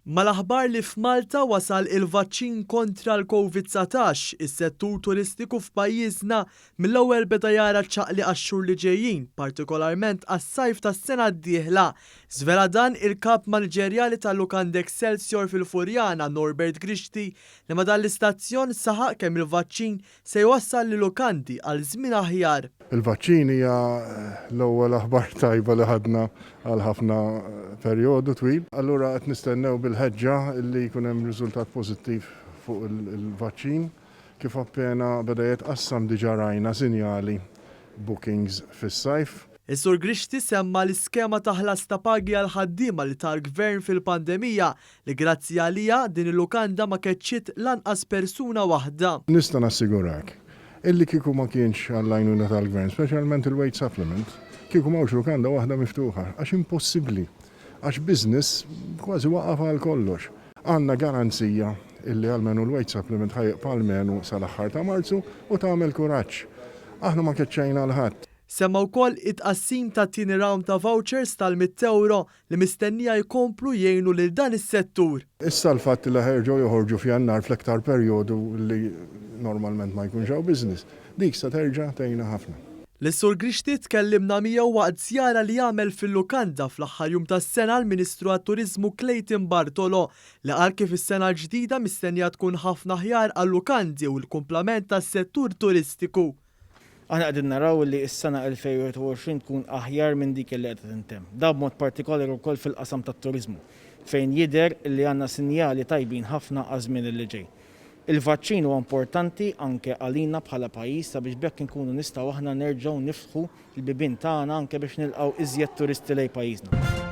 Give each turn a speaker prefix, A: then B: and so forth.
A: Mal-aħbar li f'Malta wasal il-vaċċin kontra l-COVID-19, is-settur turistiku f'pajjiżna mill-ewwel beda jara ċaqli għax-xhur li ġejjin, partikolarment għas-Sajf tas-sena d-dieħla. Żvela dan il-Kap Maniġerali tal-Excelsior fil-Furjana Norbert Grixti li ma dan l-istazzjon saħaq kemm il-vaċċin se jwassal lill-lukandi għal żmien aħjar.
B: Il-vaċċin hija l-ewwel aħbar tajba li ħadna għal ħafna perjodu twil. Allura qed nistennew bil-ħeġġa li jkun hemm riżultat pożittiv fuq il-vaċċin kif appena beda jitqassam diġà rajna sinjali bookings fis-Sajf.
A: Is-Sur Grixti semma l-iskema ta' ħlas ta' pagi għal ħaddiema li tal-Gvern fil-pandemija li grazzi għalija din il-lukanda ma keċċiet lanqas persuna waħda.
B: Nista' nassigurak illi kieku ma kienx għall-għajnuna tal-Gvern, speċjalment il-weight supplement, kieku mawx lukanda waħda miftuħa, għax impossibbli, għax business kważi waqaf għal kollox. Għandna garanzija illi għal-menu l-weight supplement ħajq pal-menu sal-aħħar ta' Marzu u tagħmel kuraġġ. Aħna ma keċċejna l-ħadd.
A: Semma wkoll it-qassim ta' tieni round ta' vouchers tal-100 € li mistennija jkomplu jgħinu lil dan is-settur.
B: Issa l-fatt li ħerġgħu joħorġu f'Jannar fl-iktar perjodu li normalment ma jkunx hawn business, dik se terġa' tgħinna ħafna.
A: L-Sur Grixti tkellimna miegħu waqt żjara li jagħmel fil-Lukanda fl-aħħar jum tas-sena l-Ministru għat-Turiżmu Bartolo li qal kif is-sena l-ġdida mistennija tkun ħafna aħjar għall-lukandi u l-kumplament tas-settur turistiku.
C: Aħna qegħdin naraw li s-sena 2020 tkun aħjar minn dik li qed tintemm. Da b'mod partikolari wkoll fil-qasam tat-turiżmu fejn jidher li għandna sinjali tajbin ħafna għaż-żmien li ġej. Il-vaċċin huwa importanti anke għalina bħala pajjiż sabiex bekk inkunu nistgħu aħna nerġgħu niftħu l-bibien tagħna anke biex nilqgħu iżjed turisti lejn pajjiżna.